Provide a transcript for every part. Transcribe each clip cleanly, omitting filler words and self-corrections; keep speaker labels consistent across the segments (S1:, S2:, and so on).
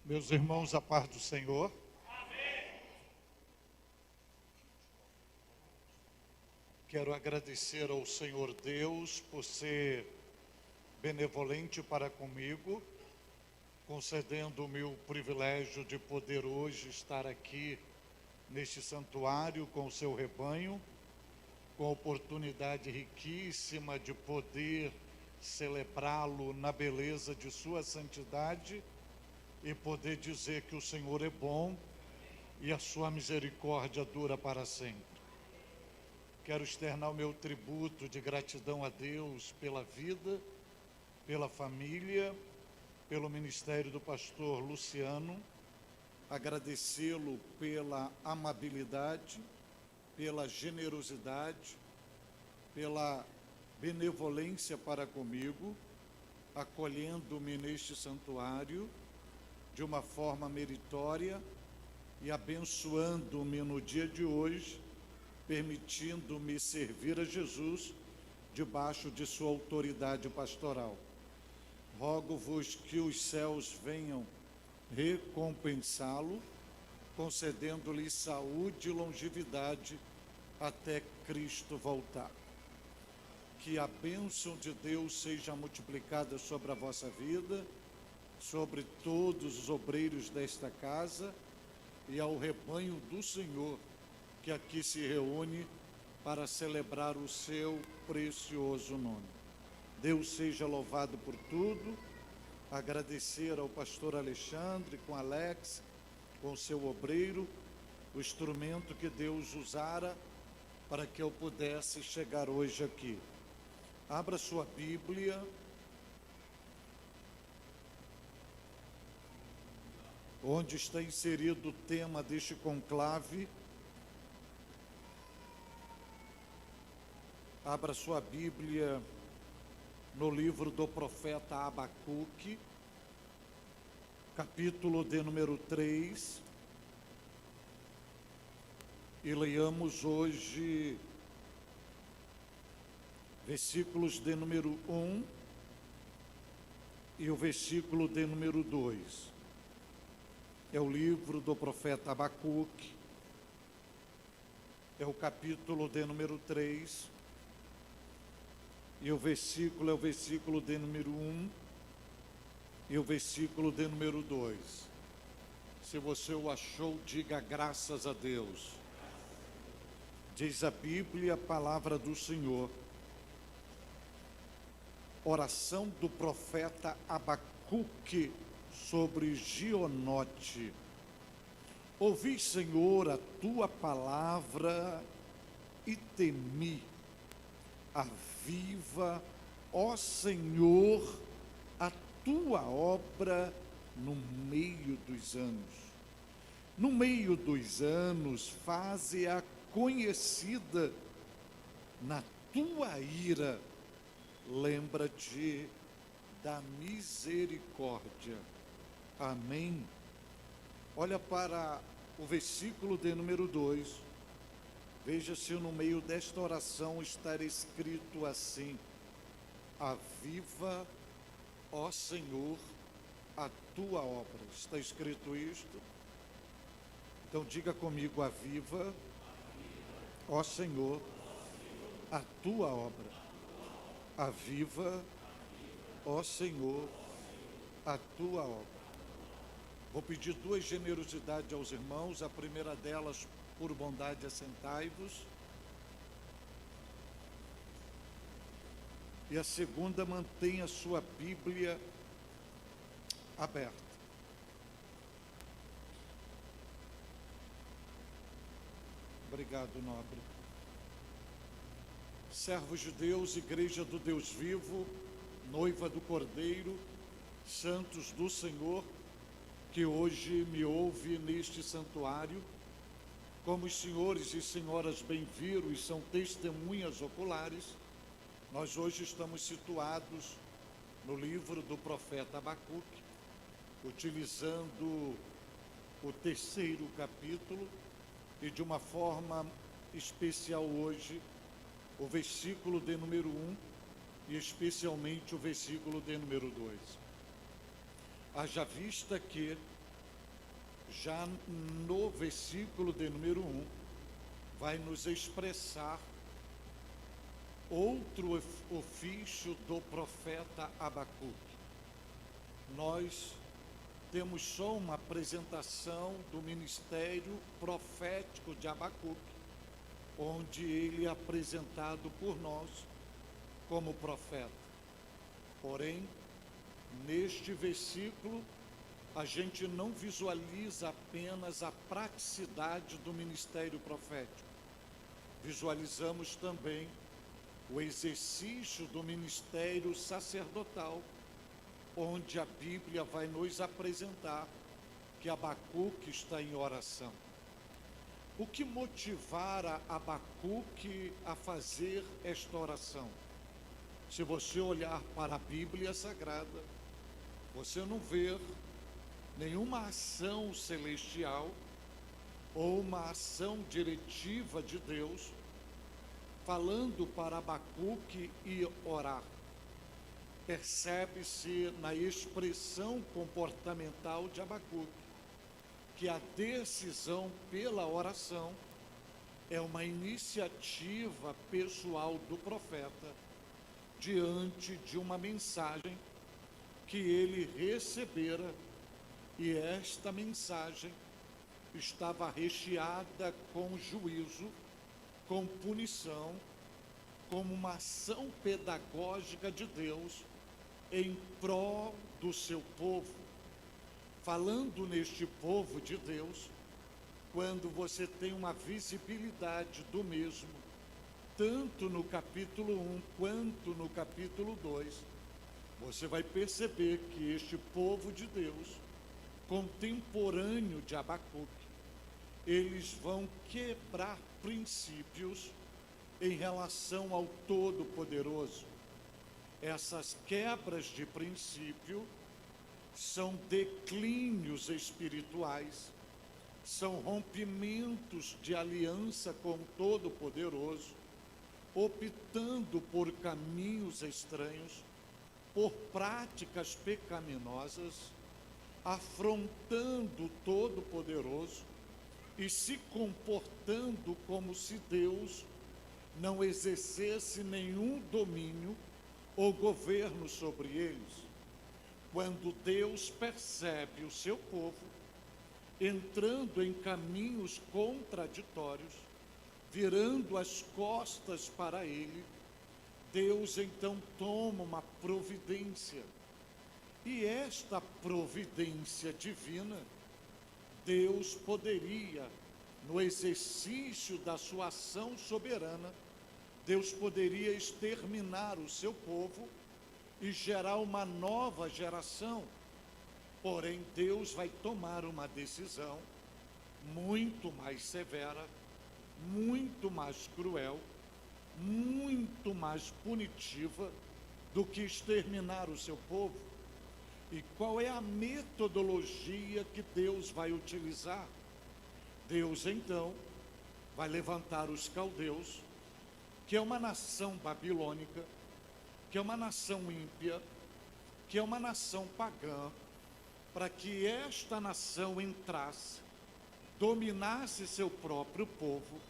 S1: Meus irmãos, a paz do Senhor. Quero agradecer ao Senhor Deus por ser benevolente para comigo, concedendo-me o privilégio de poder hoje estar aqui neste santuário com o seu rebanho, com a oportunidade riquíssima de poder celebrá-lo na beleza de sua santidade e poder dizer que o Senhor é bom e a sua misericórdia dura para sempre. Quero externar o meu tributo de gratidão a Deus pela vida, pela família, pelo ministério do pastor Luciano, agradecê-lo pela amabilidade, pela generosidade, pela benevolência para comigo, acolhendo-me neste santuário de uma forma meritória e abençoando-me no dia de hoje, permitindo-me servir a Jesus debaixo de sua autoridade pastoral. Rogo-vos que os céus venham recompensá-lo, concedendo-lhe saúde e longevidade até Cristo voltar. Que a bênção de Deus seja multiplicada sobre a vossa vida, sobre todos os obreiros desta casa e ao rebanho do Senhor que aqui se reúne para celebrar o seu precioso nome. Deus seja louvado por tudo. Agradecer ao pastor Alexandre, com Alex, com o seu obreiro, o instrumento que Deus usara para que eu pudesse chegar hoje aqui. Abra sua Bíblia onde está inserido o tema deste conclave. Abra sua Bíblia no livro do profeta Abacuque, capítulo de número 3, e leiamos hoje versículos de número 1 e o versículo de número 2. É o livro do profeta Abacuque, é o capítulo de número 3, e o versículo é o versículo de número 1 e o versículo de número 2. Se você o achou, diga graças a Deus. Diz a Bíblia, a palavra do Senhor. Oração do profeta Abacuque sobre Gionote. Ouvi, Senhor, a tua palavra e temi. Aviva, ó Senhor, a tua obra no meio dos anos. No meio dos anos, faze-a conhecida. Na tua ira, lembra-te da misericórdia. Amém. Olha para o versículo de número 2. Veja se no meio desta oração está escrito assim: aviva, ó Senhor, a tua obra. Está escrito isto? Então diga comigo: aviva, ó Senhor, a tua obra. Aviva, ó Senhor, a tua obra. Vou pedir duas generosidades aos irmãos. A primeira delas, por bondade, assentai-vos. E a segunda, mantenha a sua Bíblia aberta. Obrigado, nobre. Servos de Deus, igreja do Deus vivo, noiva do Cordeiro, santos do Senhor, que hoje me ouve neste santuário, como os senhores e senhoras bem viram e são testemunhas oculares, nós hoje estamos situados no livro do profeta Abacuque, utilizando o 3º capítulo e de uma forma especial hoje, o versículo de número 1 e especialmente o versículo de número 2. Haja vista que já no versículo de número 1, vai nos expressar outro ofício do profeta Abacuque. Nós temos só uma apresentação do ministério profético de Abacuque, onde ele é apresentado por nós como profeta. Porém, neste versículo, a gente não visualiza apenas a praticidade do ministério profético, visualizamos também o exercício do ministério sacerdotal, onde a Bíblia vai nos apresentar que Abacuque está em oração. O que motivara Abacuque a fazer esta oração? Se você olhar para a Bíblia Sagrada, você não vê nenhuma ação celestial ou uma ação diretiva de Deus falando para Abacuque ir orar. Percebe-se na expressão comportamental de Abacuque que a decisão pela oração é uma iniciativa pessoal do profeta diante de uma mensagem que ele recebera, e esta mensagem estava recheada com juízo, com punição, como uma ação pedagógica de Deus em prol do seu povo. Falando neste povo de Deus, quando você tem uma visibilidade do mesmo, tanto no capítulo 1 quanto no capítulo 2, você vai perceber que este povo de Deus, contemporâneo de Abacuque, eles vão quebrar princípios em relação ao Todo-Poderoso. Essas quebras de princípio são declínios espirituais, são rompimentos de aliança com o Todo-Poderoso, optando por caminhos estranhos, por práticas pecaminosas, afrontando o Todo-Poderoso e se comportando como se Deus não exercesse nenhum domínio ou governo sobre eles. Quando Deus percebe o seu povo entrando em caminhos contraditórios, virando as costas para ele, Deus então toma uma providência. E esta providência divina, Deus poderia, no exercício da sua ação soberana, Deus poderia exterminar o seu povo e gerar uma nova geração. Porém, Deus vai tomar uma decisão muito mais severa, muito mais cruel, muito mais punitiva do que exterminar o seu povo. E qual é a metodologia que Deus vai utilizar? Deus, então, vai levantar os caldeus, que é uma nação babilônica, que é uma nação ímpia, que é uma nação pagã, para que esta nação entrasse, dominasse seu próprio povo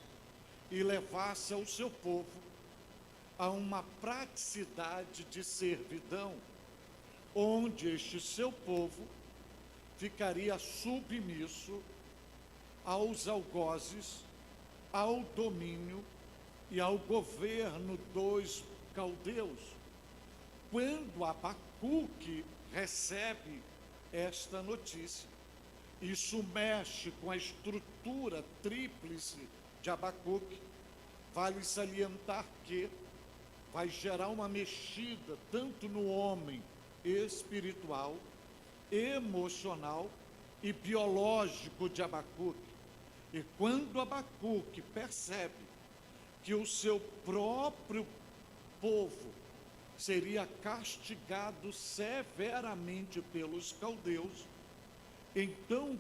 S1: e levasse ao seu povo a uma praticidade de servidão, onde este seu povo ficaria submisso aos algozes, ao domínio e ao governo dos caldeus. Quando Abacuque recebe esta notícia, isso mexe com a estrutura tríplice de Abacuque. Vale salientar que vai gerar uma mexida tanto no homem espiritual, emocional e biológico de Abacuque. E quando Abacuque percebe que o seu próprio povo seria castigado severamente pelos caldeus, então o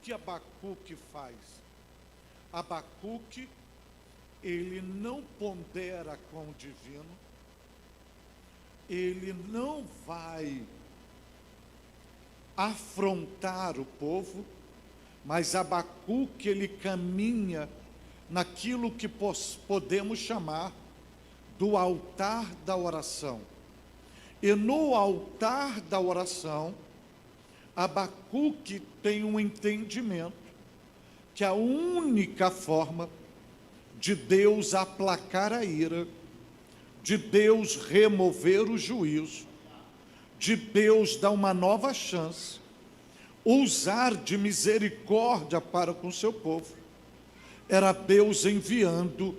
S1: que Abacuque faz? Abacuque, ele não pondera com o divino, ele não vai afrontar o povo, mas Abacuque ele caminha naquilo que podemos chamar do altar da oração. E no altar da oração, Abacuque tem um entendimento que a única forma de Deus aplacar a ira, de Deus remover o juízo, de Deus dar uma nova chance, usar de misericórdia para com seu povo, era Deus enviando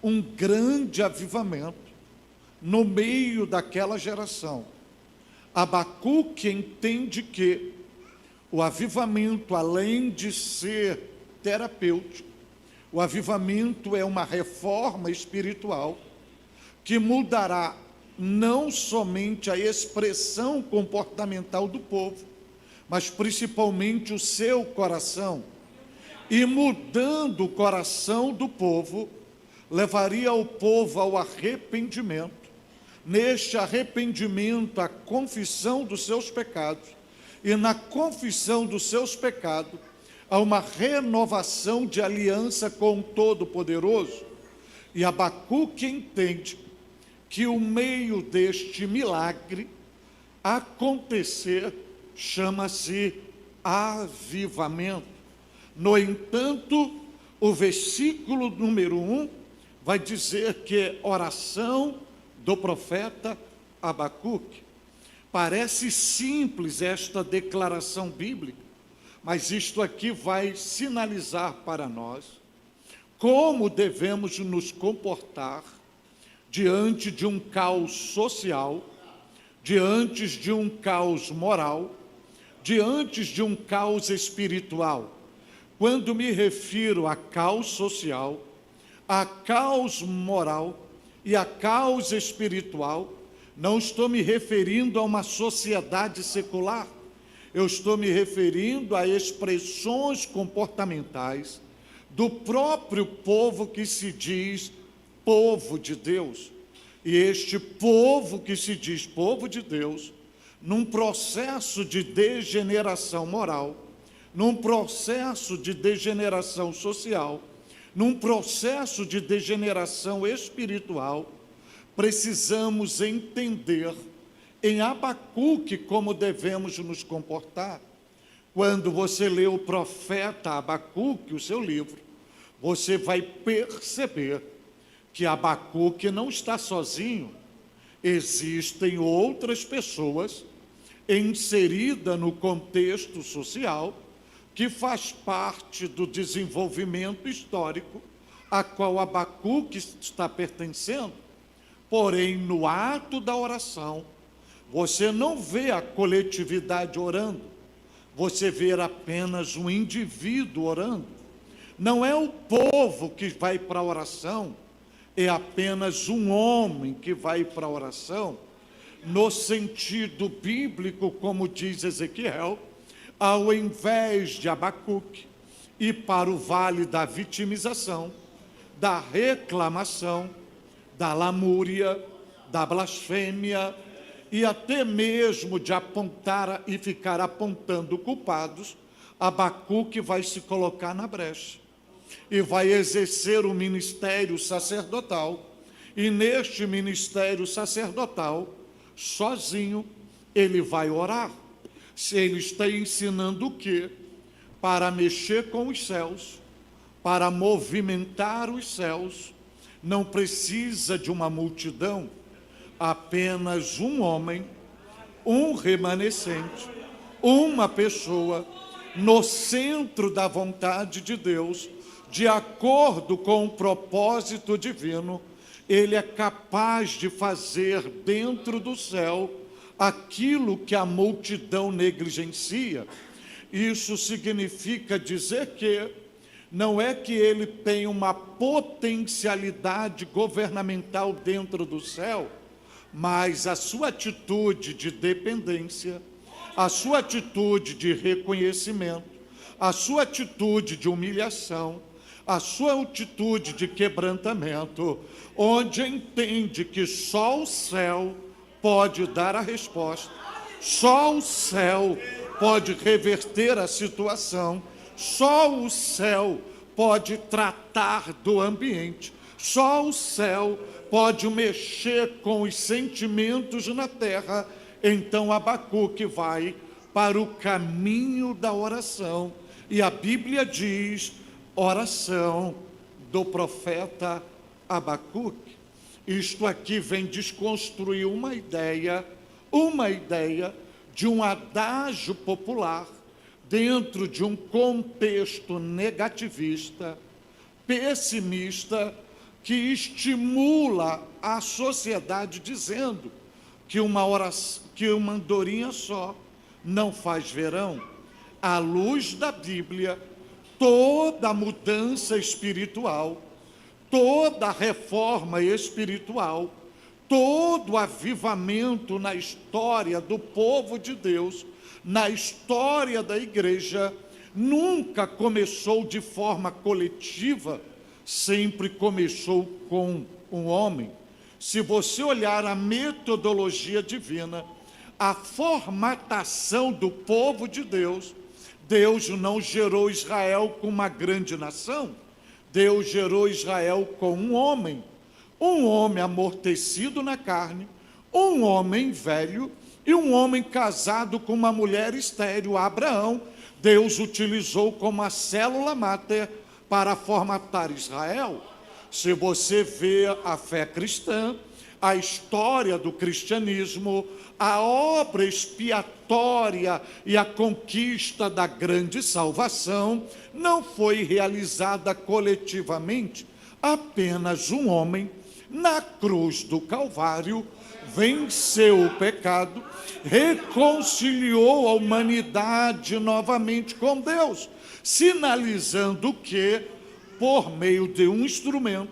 S1: um grande avivamento no meio daquela geração. Abacuque entende que o avivamento, além de ser terapêutico, o avivamento é uma reforma espiritual que mudará não somente a expressão comportamental do povo, mas principalmente o seu coração. E mudando o coração do povo, levaria o povo ao arrependimento. Neste arrependimento, a confissão dos seus pecados, e na confissão dos seus pecados, há uma renovação de aliança com o Todo-Poderoso. E Abacuque entende que o meio deste milagre acontecer chama-se avivamento. No entanto, o versículo número 1 vai dizer que oração do profeta Abacuque. Parece simples esta declaração bíblica, mas isto aqui vai sinalizar para nós como devemos nos comportar diante de um caos social, diante de um caos moral, diante de um caos espiritual. Quando me refiro a caos social, a caos moral e a caos espiritual, não estou me referindo a uma sociedade secular, eu estou me referindo a expressões comportamentais do próprio povo que se diz povo de Deus. E este povo que se diz povo de Deus, num processo de degeneração moral, num processo de degeneração social, num processo de degeneração espiritual, precisamos entender em Abacuque como devemos nos comportar. Quando você lê o profeta Abacuque, o seu livro, você vai perceber que Abacuque não está sozinho. Existem outras pessoas inseridas no contexto social que faz parte do desenvolvimento histórico a qual Abacuque está pertencendo. Porém, no ato da oração, você não vê a coletividade orando, você vê apenas um indivíduo orando. Não é o povo que vai para a oração, é apenas um homem que vai para a oração. No sentido bíblico, como diz Ezequiel, ao invés de Abacuque ir para o vale da vitimização, da reclamação, da lamúria, da blasfêmia e até mesmo de apontar e ficar apontando culpados, Abacuque vai se colocar na brecha e vai exercer o ministério sacerdotal. E neste ministério sacerdotal, sozinho, ele vai orar. Se ele está ensinando o quê? Para mexer com os céus, para movimentar os céus, não precisa de uma multidão, apenas um homem, um remanescente, uma pessoa, no centro da vontade de Deus, de acordo com o propósito divino, ele é capaz de fazer dentro do céu aquilo que a multidão negligencia. Isso significa dizer que não é que ele tem uma potencialidade governamental dentro do céu, mas a sua atitude de dependência, a sua atitude de reconhecimento, a sua atitude de humilhação, a sua atitude de quebrantamento, onde entende que só o céu pode dar a resposta, só o céu pode reverter a situação, Só o céu pode tratar do ambiente. Só o céu pode mexer com os sentimentos na terra. Então Abacuque vai para o caminho da oração. E a Bíblia diz, oração do profeta Abacuque. Isto aqui vem desconstruir uma ideia de um adágio popular dentro de um contexto negativista, pessimista, que estimula a sociedade dizendo que uma andorinha só não faz verão. À luz da Bíblia, toda mudança espiritual, toda reforma espiritual, todo avivamento na história do povo de Deus, na história da igreja, nunca começou de forma coletiva, sempre começou com um homem. Se você olhar a metodologia divina, a formatação do povo de Deus, Deus não gerou Israel com uma grande nação, Deus gerou Israel com um homem amortecido na carne, um homem velho e um homem casado com uma mulher estéril, Abraão. Deus utilizou como a célula máter para formatar Israel. Se você vê a fé cristã, a história do cristianismo, a obra expiatória e a conquista da grande salvação não foi realizada coletivamente. Apenas um homem, na cruz do Calvário, venceu o pecado, reconciliou a humanidade novamente com Deus, sinalizando que, por meio de um instrumento,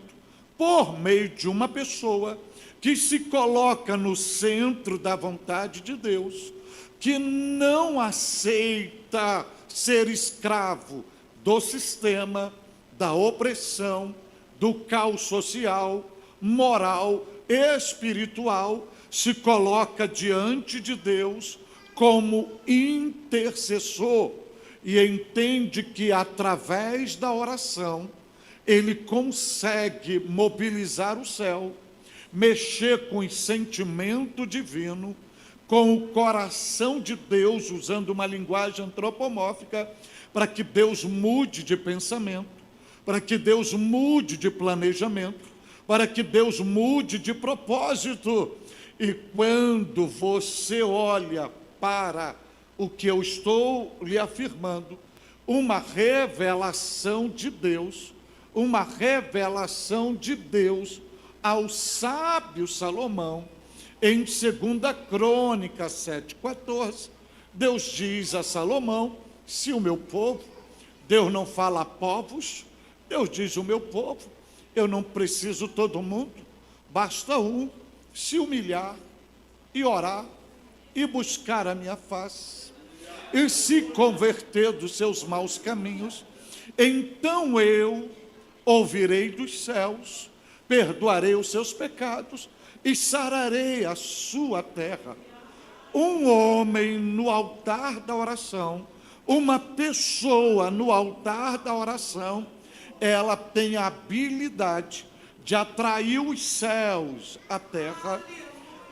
S1: por meio de uma pessoa que se coloca no centro da vontade de Deus, que não aceita ser escravo do sistema, da opressão, do caos social, moral, espiritual, se coloca diante de Deus como intercessor e entende que através da oração ele consegue mobilizar o céu, mexer com o sentimento divino, com o coração de Deus, usando uma linguagem antropomórfica, para que Deus mude de pensamento, para que Deus mude de planejamento, para que Deus mude de propósito. E quando você olha para o que eu estou lhe afirmando, uma revelação de Deus ao sábio Salomão, em 2 Crônicas 7,14, Deus diz a Salomão, se o meu povo, Deus não fala a povos, Deus diz o meu povo, eu não preciso todo mundo, basta um se humilhar e orar e buscar a minha face e se converter dos seus maus caminhos, então eu ouvirei dos céus, perdoarei os seus pecados e sararei a sua terra. Um homem no altar da oração, uma pessoa no altar da oração, ela tem a habilidade de atrair os céus à terra,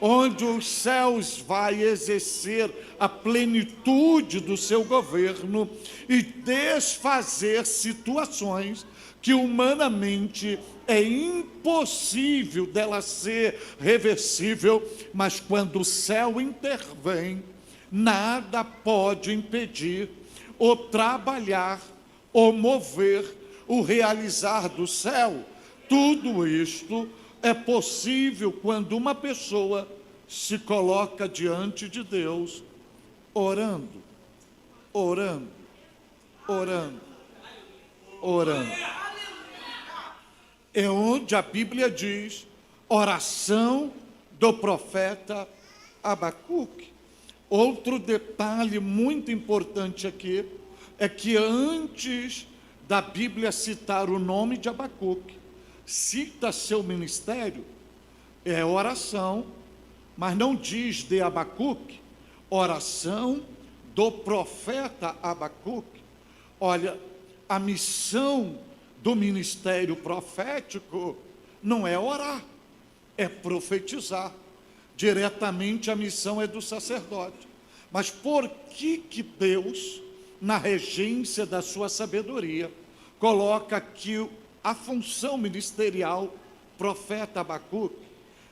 S1: onde os céus vai exercer a plenitude do seu governo e desfazer situações que humanamente é impossível dela ser reversível, mas quando o céu intervém, nada pode impedir ou trabalhar ou mover o realizar do céu. Tudo isto é possível quando uma pessoa se coloca diante de Deus, orando, orando, orando, orando. É onde a Bíblia diz, oração do profeta Abacuque. Outro detalhe muito importante aqui, é que antes da Bíblia citar o nome de Abacuque, cita seu ministério, é oração, mas não diz de Abacuque, oração do profeta Abacuque. Olha, a missão do ministério profético não é orar, é profetizar. Diretamente a missão é do sacerdote. Mas por que Deus, na regência da sua sabedoria, coloca que a função ministerial, profeta Abacuque,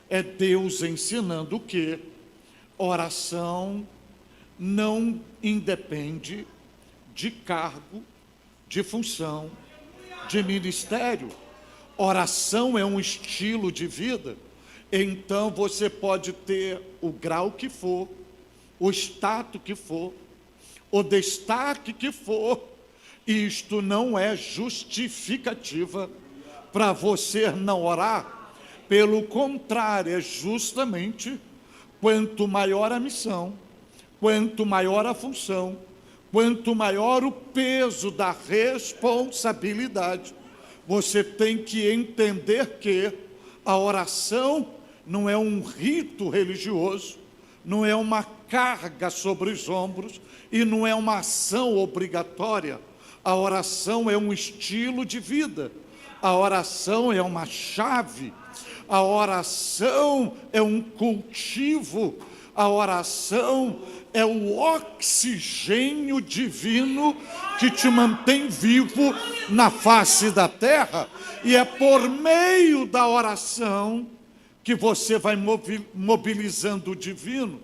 S1: é Deus ensinando que oração não independe de cargo, de função, de ministério. Oração é um estilo de vida. Então você pode ter o grau que for, o status que for, o destaque que for, isto não é justificativa para você não orar. Pelo contrário, é justamente quanto maior a missão, quanto maior a função, quanto maior o peso da responsabilidade, você tem que entender que a oração não é um rito religioso, não é uma carga sobre os ombros e não é uma ação obrigatória. A oração é um estilo de vida, a oração é uma chave, a oração é um cultivo, a oração é o oxigênio divino que te mantém vivo na face da terra, e é por meio da oração que você vai mobilizando o divino.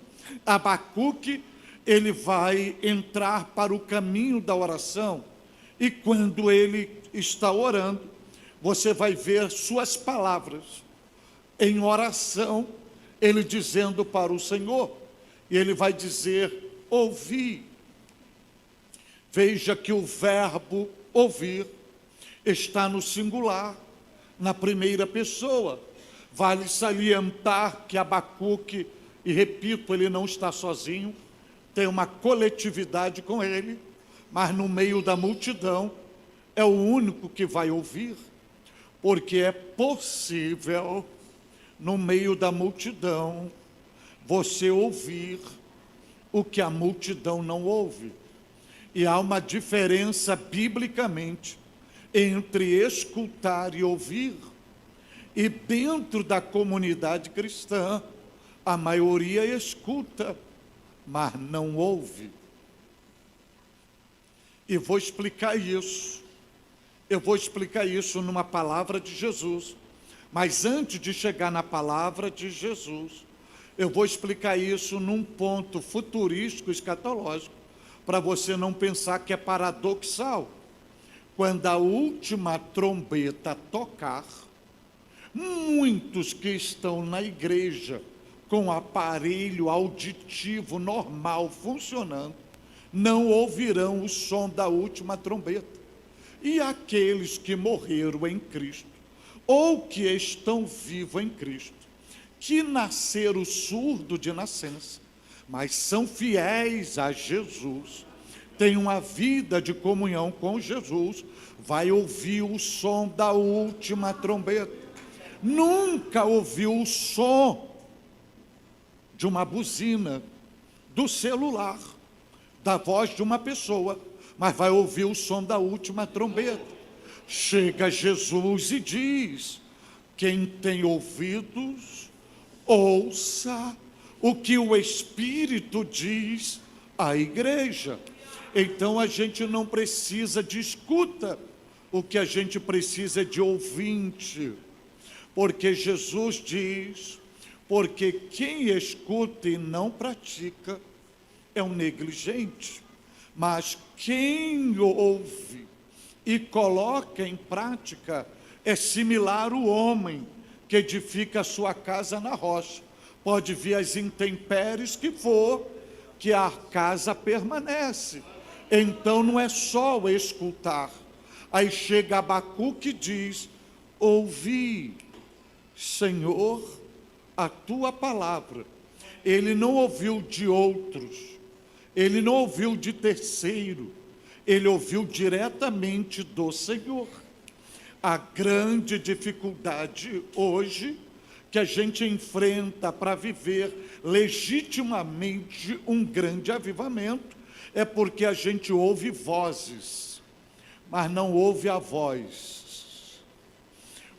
S1: Abacuque, ele vai entrar para o caminho da oração, e quando ele está orando, você vai ver suas palavras em oração, ele dizendo para o Senhor, e ele vai dizer, ouvi. Veja que o verbo ouvir está no singular, na primeira pessoa. Vale salientar que Abacuque, e repito, ele não está sozinho, tem uma coletividade com ele, mas no meio da multidão, é o único que vai ouvir, porque é possível, no meio da multidão, você ouvir o que a multidão não ouve. E há uma diferença biblicamente entre escutar e ouvir. E dentro da comunidade cristã, a maioria escuta, mas não ouve. E vou explicar isso. Eu vou explicar isso numa palavra de Jesus. Mas antes de chegar na palavra de Jesus, eu vou explicar isso num ponto futurístico, escatológico, para você não pensar que é paradoxal. Quando a última trombeta tocar, muitos que estão na igreja com aparelho auditivo normal funcionando, não ouvirão o som da última trombeta. E aqueles que morreram em Cristo, ou que estão vivos em Cristo, que nasceram surdo de nascença, mas são fiéis a Jesus, têm uma vida de comunhão com Jesus, vai ouvir o som da última trombeta. Nunca ouviu o som de uma buzina, do celular, da voz de uma pessoa, mas vai ouvir o som da última trombeta. Chega Jesus e diz, quem tem ouvidos, ouça o que o Espírito diz à igreja. Então a gente não precisa de escuta, o que a gente precisa é de ouvinte, porque Jesus diz, porque quem escuta e não pratica é um negligente, mas quem ouve e coloca em prática é similar ao homem que edifica a sua casa na rocha. Pode vir as intempéries que for, que a casa permanece. Então não é só o escutar. Aí chega Abacuque e diz, ouvi, Senhor, a tua palavra. Ele não ouviu de outros, ele não ouviu de terceiro, ele ouviu diretamente do Senhor. A grande dificuldade hoje que a gente enfrenta para viver legitimamente um grande avivamento é porque a gente ouve vozes, mas não ouve a voz.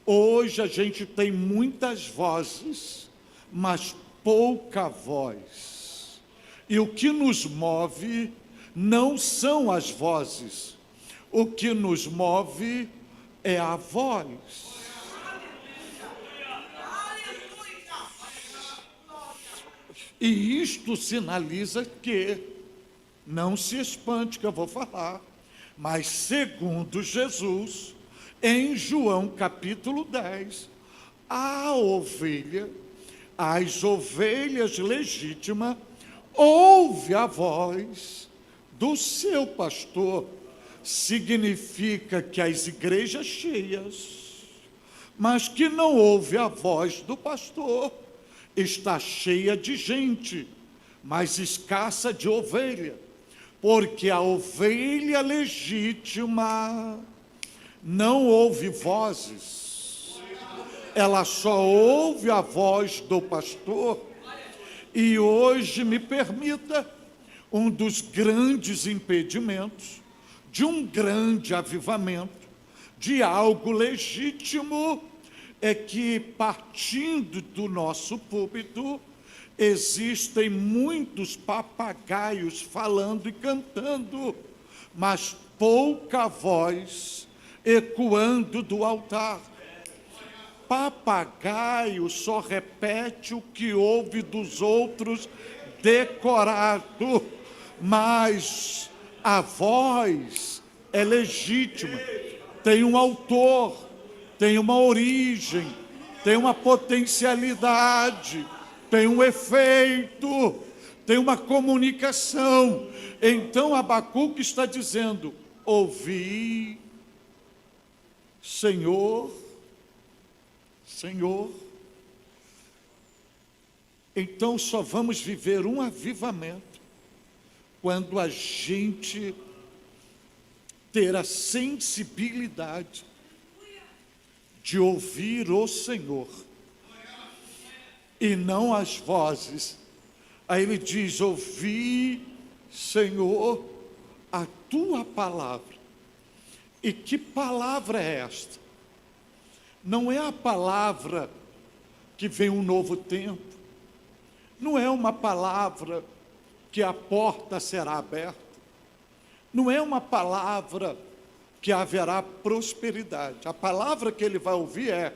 S1: Hoje a gente tem muitas vozes, mas pouca voz. E o que nos move não são as vozes, o que nos move é a voz. E isto sinaliza que, não se espante que eu vou falar, mas segundo Jesus, em João capítulo 10, as ovelhas legítimas, ouve a voz do seu pastor. Significa que as igrejas cheias, mas que não ouve a voz do pastor, está cheia de gente, mas escassa de ovelha, porque a ovelha legítima não ouve vozes, ela só ouve a voz do pastor. E hoje, me permita, um dos grandes impedimentos de um grande avivamento, de algo legítimo, é que, partindo do nosso púlpito, existem muitos papagaios falando e cantando, mas pouca voz ecoando do altar. Papagaio só repete o que ouve dos outros decorado, mas a voz é legítima, tem um autor, tem uma origem, tem uma potencialidade, tem um efeito, tem uma comunicação. Então Abacuque está dizendo: ouvi, Senhor, Senhor. Então só vamos viver um avivamento quando a gente ter a sensibilidade de ouvir o Senhor e não as vozes. Aí ele diz: ouvi, Senhor, a tua palavra. E que palavra é esta? Não é a palavra que vem um novo tempo, não é uma palavra que a porta será aberta, não é uma palavra que haverá prosperidade. A palavra que ele vai ouvir é: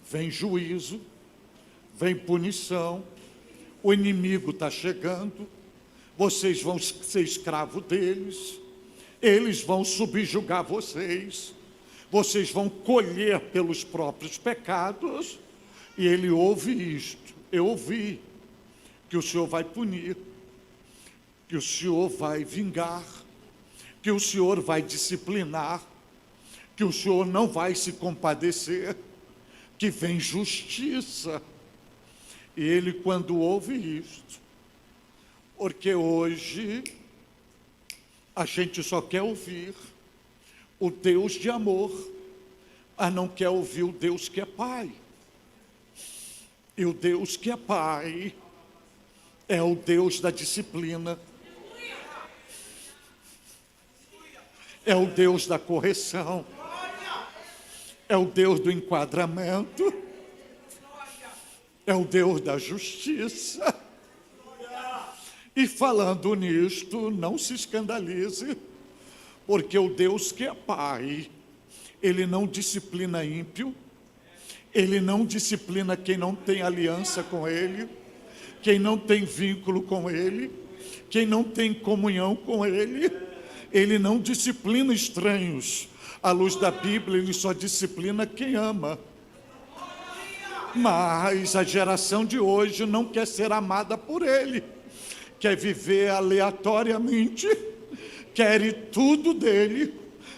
S1: vem juízo, vem punição, o inimigo está chegando, vocês vão ser escravos deles, eles vão subjugar vocês, vocês vão colher pelos próprios pecados. E ele ouve isto: eu ouvi que o Senhor vai punir, que o Senhor vai vingar, que o Senhor vai disciplinar, que o Senhor não vai se compadecer, que vem justiça. E ele, quando ouve isto, porque hoje a gente só quer ouvir o Deus de amor, mas não quer ouvir o Deus que é Pai. E o Deus que é Pai é o Deus da disciplina, é o Deus da correção, é o Deus do enquadramento, é o Deus da justiça. E falando nisto, não se escandalize, porque o Deus que é Pai, Ele não disciplina ímpio, Ele não disciplina quem não tem aliança com Ele, quem não tem vínculo com Ele, quem não tem comunhão com Ele. Ele não disciplina estranhos. À luz da Bíblia, Ele só disciplina quem ama. Mas a geração de hoje não quer ser amada por Ele, quer viver aleatoriamente, quer tudo dele,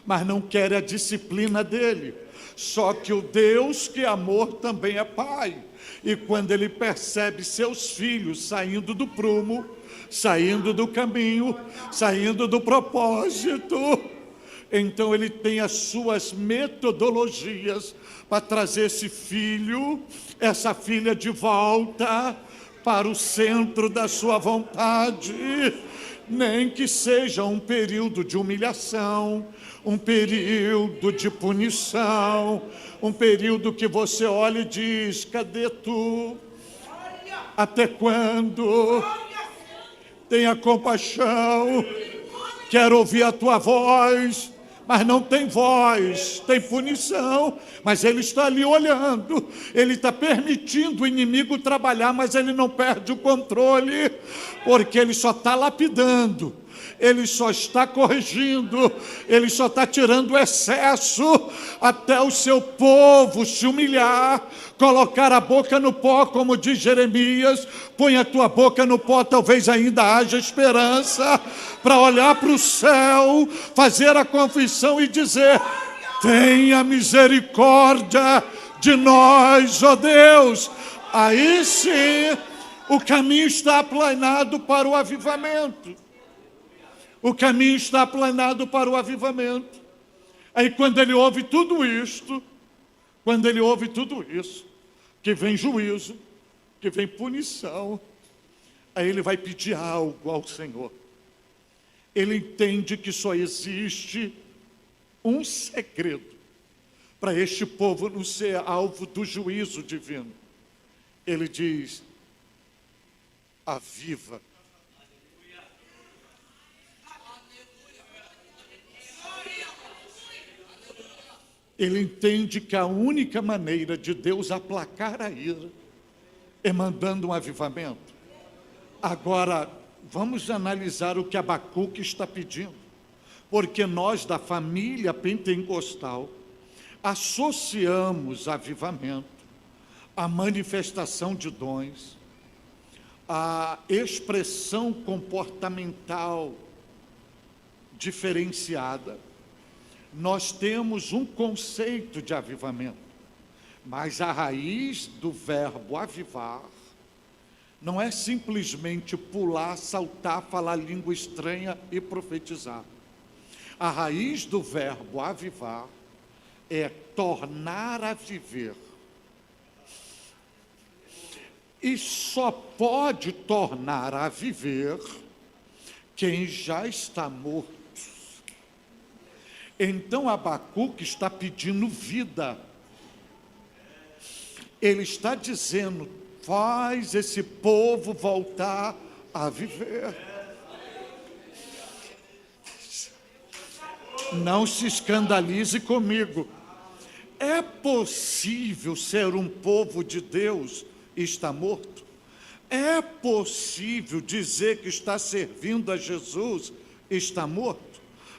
S1: mas não quer a disciplina dele. Só que o Deus que é amor também é Pai, e quando Ele percebe seus filhos saindo do prumo, saindo do caminho, saindo do propósito, então Ele tem as suas metodologias para trazer esse filho, essa filha de volta para o centro da sua vontade. nem que seja um período de humilhação, um período de punição, um período que você olha e diz: cadê tu? Até quando? Tenha compaixão, quero ouvir a tua voz, mas não tem voz, tem punição, mas ele está ali olhando, ele está permitindo o inimigo trabalhar, mas ele não perde o controle, porque ele só está lapidando, ele só está corrigindo, ele só está tirando o excesso, até o seu povo se humilhar, colocar a boca no pó, como diz Jeremias: põe a tua boca no pó, talvez ainda haja esperança, para olhar para o céu, fazer a confissão e dizer: tenha misericórdia de nós, ó Deus. Aí sim, o caminho está aplanado para o avivamento. O caminho está aplanado para o avivamento. Aí quando ele ouve tudo isto, que vem juízo, que vem punição, aí ele vai pedir algo ao Senhor. Ele entende que só existe um segredo para este povo não ser alvo do juízo divino. Ele diz: aviva. Ele entende que a única maneira de Deus aplacar a ira é mandando um avivamento. Agora, vamos analisar o que Abacuque está pedindo, porque nós da família pentecostal associamos avivamento, a manifestação de dons, a expressão comportamental diferenciada. Nós temos um conceito de avivamento, mas a raiz do verbo avivar não é simplesmente pular, saltar, falar língua estranha e profetizar. A raiz do verbo avivar é tornar a viver. E só pode tornar a viver quem já está morto. Então Abacuque está pedindo vida. Ele está dizendo: faz esse povo voltar a viver. Não se escandalize comigo. É possível ser um povo de Deus e estar morto? É possível dizer que está servindo a Jesus e está morto?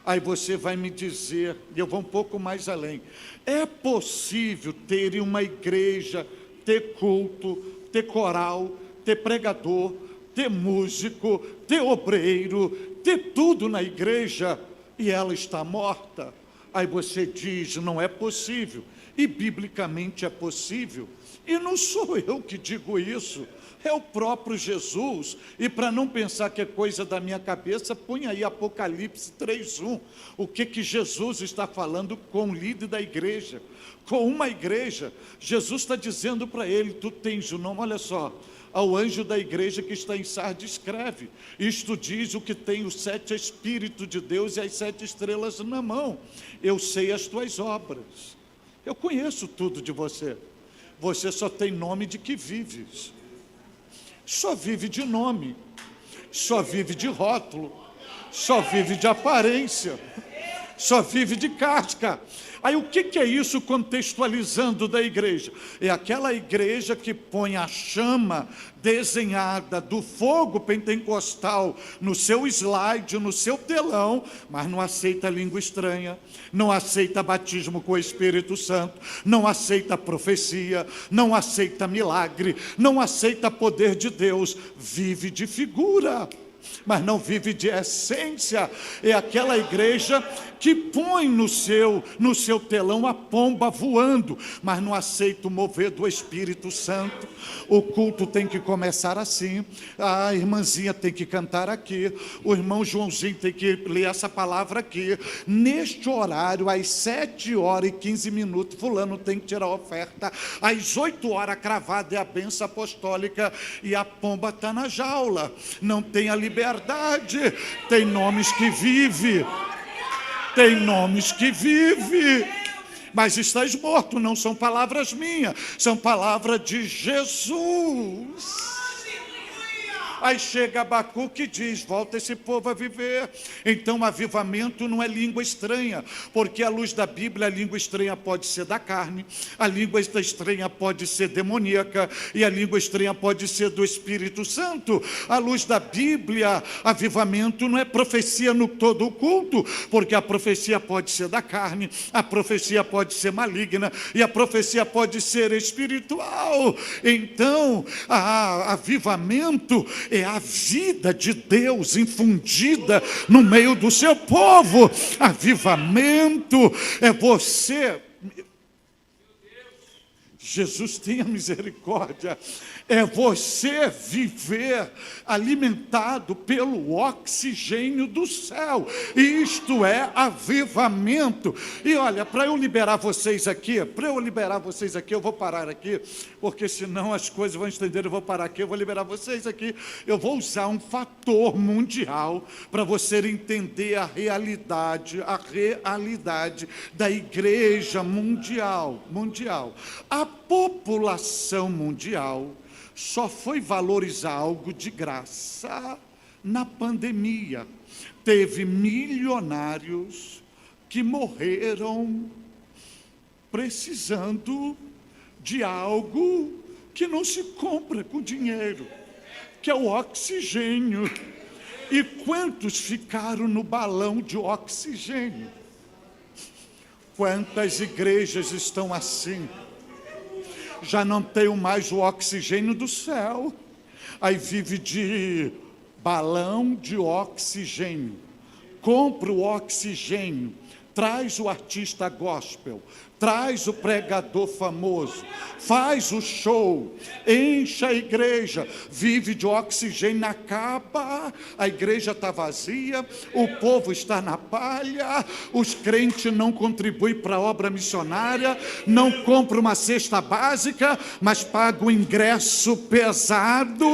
S1: Aí você vai me dizer, e eu vou um pouco mais além: é possível ter uma igreja, ter culto, ter coral, ter pregador, ter músico, ter obreiro, ter tudo na igreja e ela está morta? Aí você diz: não é possível. E biblicamente é possível. E não sou eu que digo isso, é o próprio Jesus. E para não pensar que é coisa da minha cabeça, põe aí Apocalipse 3:1. O que Jesus está falando com o líder da igreja, com uma igreja. Jesus está dizendo para ele: tu tens o nome, olha só, ao anjo da igreja que está em Sardes escreve: isto diz o que tem os 7 Espíritos de Deus e as 7 estrelas na mão. Eu sei as tuas obras, eu conheço tudo de você. Você só tem nome de que vives. Só vive de nome, só vive de rótulo, só vive de aparência, só vive de casca. Aí o que é isso contextualizando da igreja? É aquela igreja que põe a chama desenhada do fogo pentecostal no seu slide, no seu telão, mas não aceita língua estranha, não aceita batismo com o Espírito Santo, não aceita profecia, não aceita milagre, não aceita poder de Deus, vive de figura, mas não vive de essência. É aquela igreja que põe no seu telão a pomba voando, mas não aceita o mover do Espírito Santo. O culto tem que começar assim, a irmãzinha tem que cantar aqui, o irmão Joãozinho tem que ler essa palavra aqui, neste horário, às 7h15, fulano tem que tirar a oferta, às 8h cravada é a bênção apostólica, e a pomba está na jaula, não tem a liberdade liberdade. Tem nomes que vivem. Tem nomes que vivem. Mas estás morto, não são palavras minhas, são palavras de Jesus. Aí chega Abacuque e diz, volta esse povo a viver. Então avivamento não é língua estranha, porque à luz da Bíblia a língua estranha pode ser da carne, a língua estranha pode ser demoníaca e a língua estranha pode ser do Espírito Santo. À luz da Bíblia, avivamento não é profecia no todo o culto, porque a profecia pode ser da carne, a profecia pode ser maligna e a profecia pode ser espiritual. Então, avivamento é a vida de Deus infundida no meio do seu povo. Avivamento é você. Jesus tenha misericórdia. É você viver alimentado pelo oxigênio do céu. Isto é avivamento. E olha, para eu liberar vocês aqui, eu vou parar aqui, porque senão as coisas vão estender, eu vou parar aqui, eu vou liberar vocês aqui. Eu vou usar um fator mundial para você entender a realidade da igreja mundial. A população mundial só foi valorizar algo de graça na pandemia. Teve milionários que morreram precisando de algo que não se compra com dinheiro, que é o oxigênio. E quantos ficaram no balão de oxigênio? Quantas igrejas estão assim? Já não tenho mais o oxigênio do céu, aí vive de balão de oxigênio. Compra o oxigênio, traz o artista gospel, traz o pregador famoso, faz o show, enche a igreja, vive de oxigênio, acaba, a igreja está vazia, o povo está na palha, os crentes não contribuem para a obra missionária, não compram uma cesta básica, mas pagam um ingresso pesado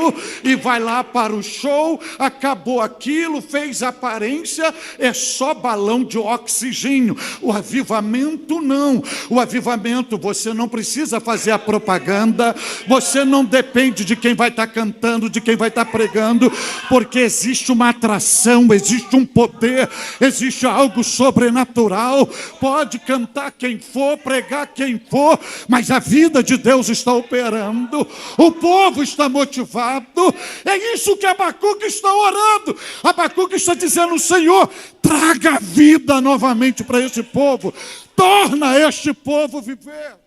S1: e vai lá para o show, acabou aquilo, fez aparência, é só balão de oxigênio. O avivamento não. O avivamento, você não precisa fazer a propaganda, você não depende de quem vai estar cantando, de quem vai estar pregando, porque existe uma atração, existe um poder, existe algo sobrenatural. Pode cantar quem for, pregar quem for, mas a vida de Deus está operando, o povo está motivado. É isso que Abacuque está orando. Abacuque está dizendo, Senhor, traga vida novamente para esse povo, torna este povo viver.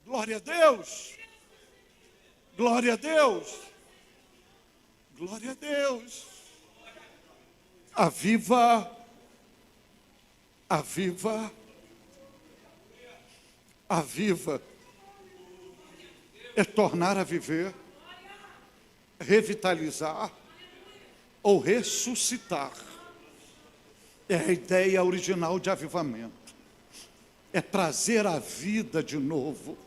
S1: Glória a Deus, glória a Deus, glória a Deus. Aviva é tornar a viver, revitalizar ou ressuscitar. É a ideia original de avivamento. É trazer a vida de novo.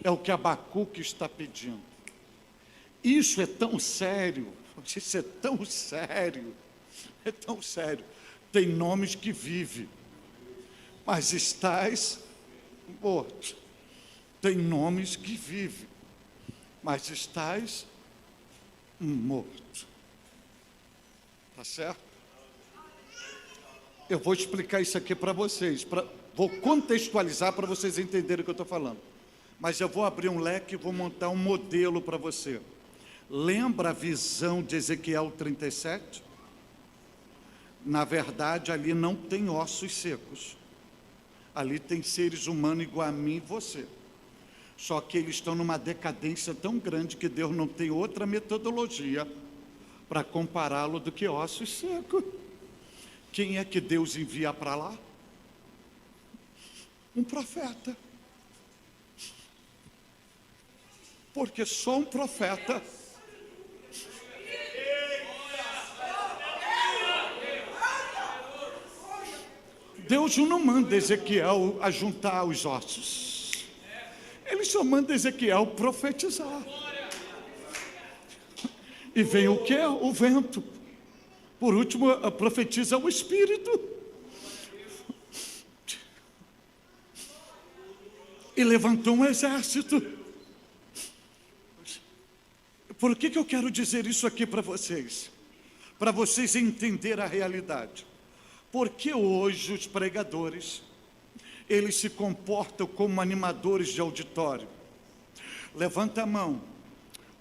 S1: É o que Abacuque está pedindo. Isso é tão sério, isso é tão sério, é tão sério. Tem nomes que vivem, mas estás morto. Tem nomes que vivem, mas estás morto. Tá certo? Eu vou explicar isso aqui para vocês, vou contextualizar para vocês entenderem o que eu estou falando. Mas eu vou abrir um leque e vou montar um modelo para você. Lembra a visão de Ezequiel 37? Na verdade, ali não tem ossos secos. Ali tem seres humanos igual a mim e você. Só que eles estão numa decadência tão grande que Deus não tem outra metodologia para compará-lo do que ossos secos. Quem é que Deus envia para lá? Um profeta. Porque só um profeta Deus não manda Ezequiel ajuntar os ossos. Ele só manda Ezequiel profetizar. E vem o quê? O vento. Por último, profetiza o Espírito. E levantou um exército. Por que eu quero dizer isso aqui para vocês? Para vocês entenderem a realidade. Porque hoje os pregadores, eles se comportam como animadores de auditório. Levanta a mão,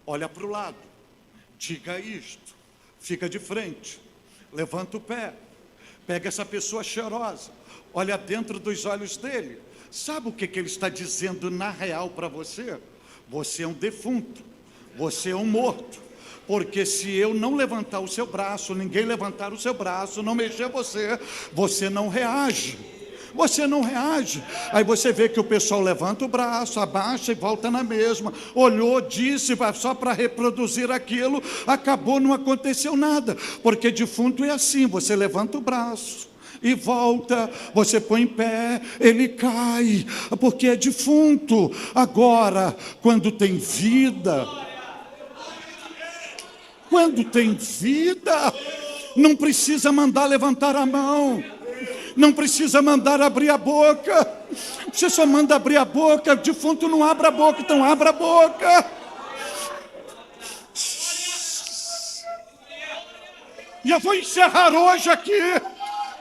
S1: olha para o lado, diga isto, fica de frente, levanta o pé, pega essa pessoa cheirosa, olha dentro dos olhos dele. Sabe o que ele está dizendo na real para você? Você é um defunto, você é um morto. Porque se eu não levantar o seu braço, ninguém levantar o seu braço, não mexer você, você não reage. Você não reage. Aí você vê que o pessoal levanta o braço, abaixa e volta na mesma. Olhou, disse, só para reproduzir aquilo, acabou, não aconteceu nada. Porque defunto é assim, você levanta o braço e volta, você põe em pé, ele cai, porque é defunto. Agora, quando tem vida, não precisa mandar levantar a mão, não precisa mandar abrir a boca, você só manda abrir a boca. Defunto não abre a boca, então abra a boca. E eu vou encerrar hoje aqui.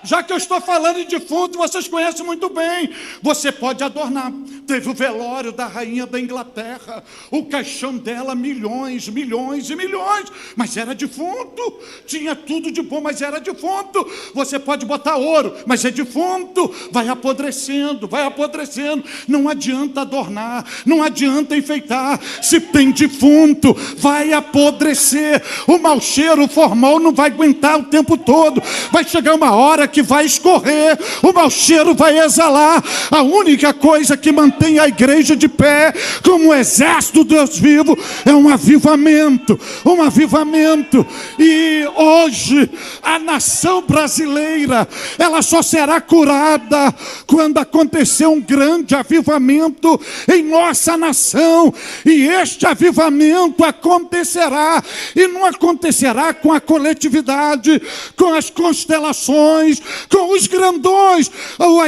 S1: Já que eu estou falando de defunto, vocês conhecem muito bem. Você pode adornar. Teve o velório da rainha da Inglaterra. O caixão dela, milhões, milhões e milhões. Mas era defunto. Tinha tudo de bom, mas era defunto. Você pode botar ouro, mas é defunto. Vai apodrecendo, vai apodrecendo. Não adianta adornar, não adianta enfeitar. Se tem defunto, vai apodrecer. O mau cheiro, o formol não vai aguentar o tempo todo. Vai chegar uma hora que vai escorrer, o mau cheiro vai exalar. A única coisa que mantém a igreja de pé, como um exército do Deus vivo, é um avivamento, um avivamento. E hoje a nação brasileira, ela só será curada quando acontecer um grande avivamento em nossa nação. E este avivamento acontecerá, e não acontecerá com a coletividade, com as constelações, com os grandões.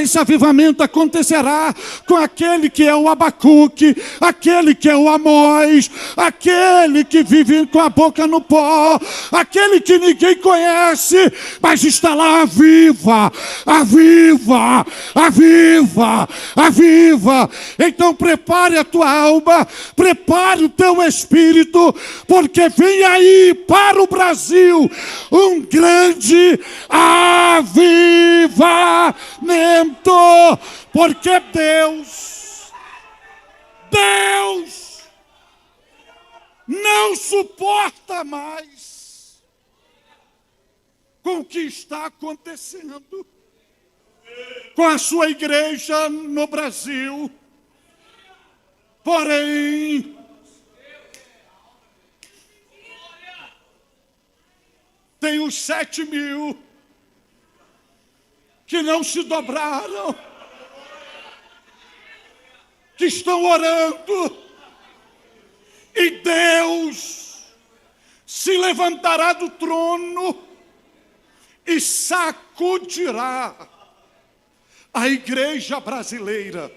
S1: Esse avivamento acontecerá com aquele que é o Abacuque, aquele que é o Amós, aquele que vive com a boca no pó, aquele que ninguém conhece, mas está lá aviva, aviva, aviva, aviva. Então prepare a tua alma, prepare o teu espírito, porque vem aí para o Brasil um grande avivamento, porque Deus não suporta mais com o que está acontecendo com a sua igreja no Brasil. Porém, tem os 7.000 que não se dobraram, que estão orando, e Deus se levantará do trono e sacudirá a igreja brasileira,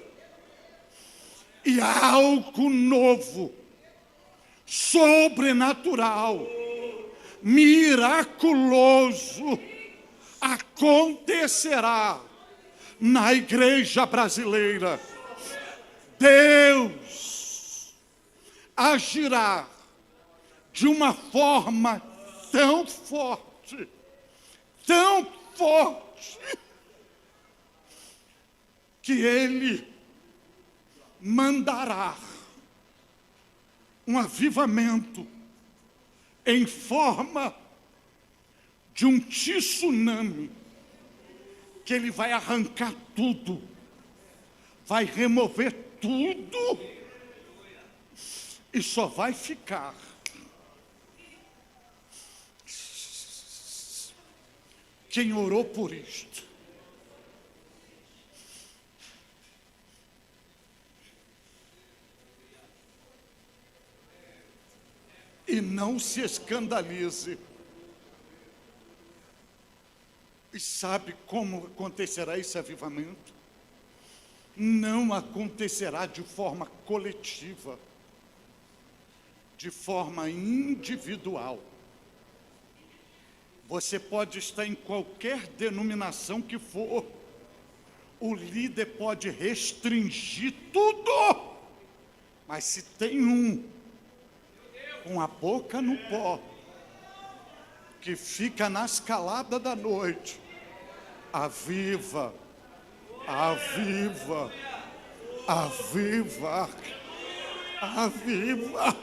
S1: e algo novo, sobrenatural, miraculoso acontecerá na igreja brasileira. Deus agirá de uma forma tão forte, que Ele mandará um avivamento em forma de um tsunami, que Ele vai arrancar tudo, vai remover tudo, e só vai ficar quem orou por isto, E não se escandalize. E sabe como acontecerá esse avivamento? Não acontecerá de forma coletiva, de forma individual. Você pode estar em qualquer denominação que for, o líder pode restringir tudo, mas se tem um com a boca no pó, que fica na escalada da noite, aviva, aviva, aviva, aviva.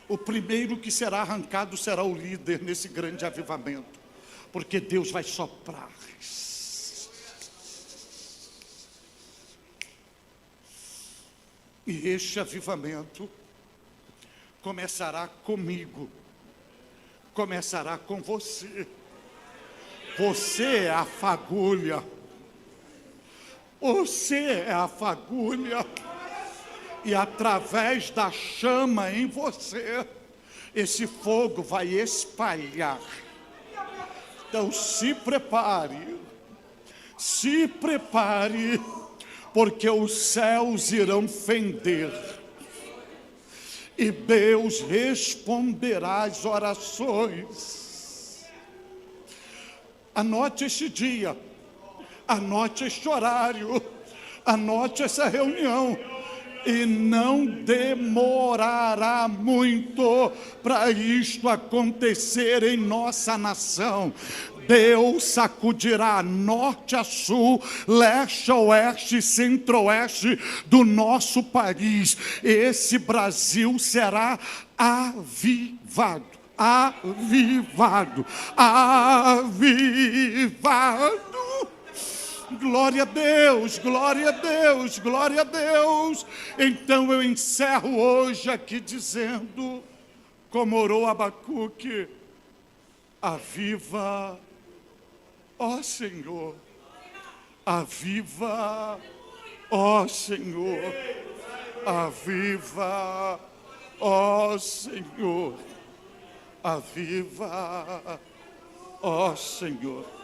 S1: O primeiro que será arrancado será o líder nesse grande avivamento, porque Deus vai soprar. E este avivamento começará comigo, começará com você. Você é a fagulha. Você é a fagulha. E através da chama em você, esse fogo vai espalhar. Então se prepare, porque os céus irão fender. E Deus responderá às orações. Anote este dia, anote este horário, anote essa reunião. E não demorará muito para isto acontecer em nossa nação. Deus sacudirá norte a sul, leste a oeste, centro-oeste do nosso país. Esse Brasil será avivado, avivado, avivado. Glória a Deus, glória a Deus, glória a Deus. Então eu encerro hoje aqui dizendo, como orou Abacuque: aviva, ó Senhor, aviva, ó Senhor, aviva, ó Senhor, aviva, ó Senhor.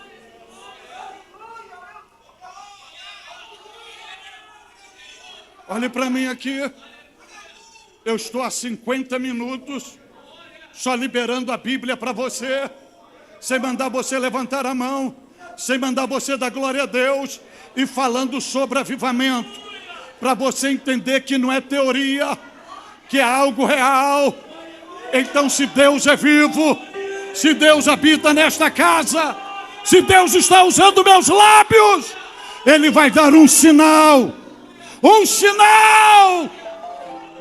S1: Olhe para mim aqui, eu estou há 50 minutos só liberando a Bíblia para você, sem mandar você levantar a mão, sem mandar você dar glória a Deus, e falando sobre avivamento, para você entender que não é teoria, que é algo real. Então, se Deus é vivo, se Deus habita nesta casa, se Deus está usando meus lábios, Ele vai dar um sinal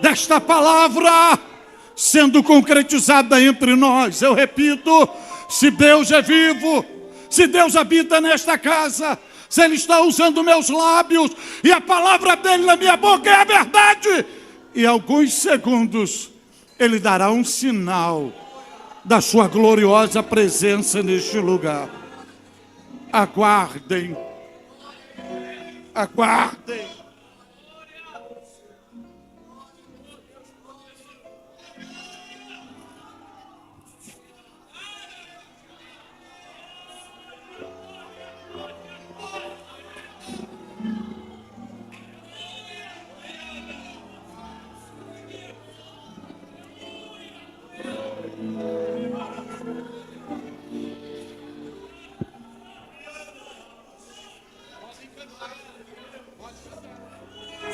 S1: desta palavra sendo concretizada entre nós. Eu repito, se Deus é vivo, se Deus habita nesta casa, se Ele está usando meus lábios e a palavra dEle na minha boca é a verdade, em alguns segundos Ele dará um sinal da sua gloriosa presença neste lugar. Aguardem, aguardem.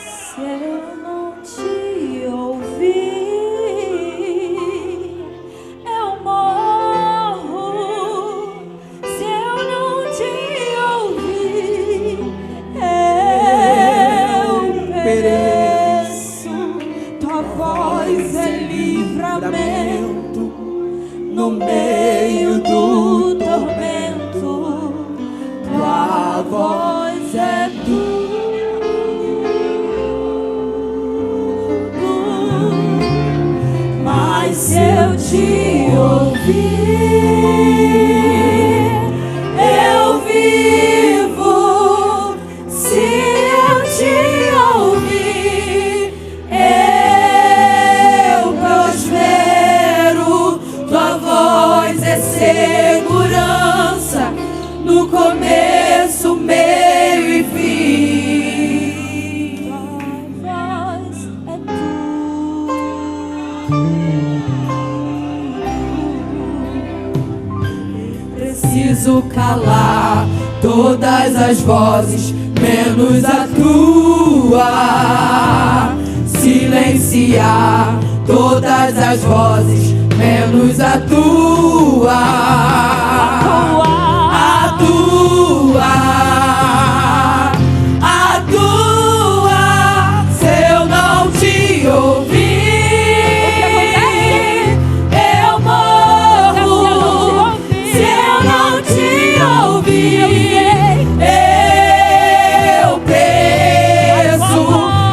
S2: Se eu não te ouvir, eu morro. Se eu não te ouvir, eu pereço. Tua voz é livramento no meio do tormento. Tua voz é tudo. Se eu te ouvir, eu vivo. Se eu te ouvir, eu prospero.
S3: Preciso calar todas as vozes, menos a tua. Silenciar todas as vozes, menos a tua. A tua. A tua. Se eu não te ouvir, eu morro. Se eu não te ouvir, eu peço.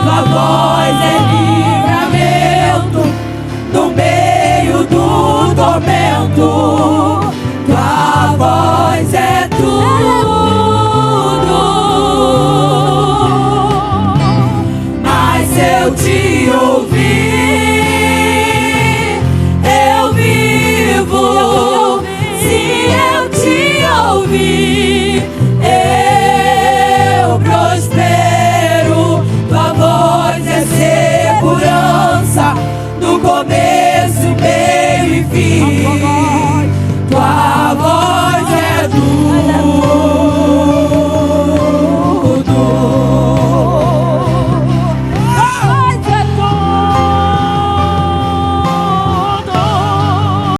S3: Tua voz é livramento no meio do tormento. Tua voz é tudo. Mas se eu te ouvir,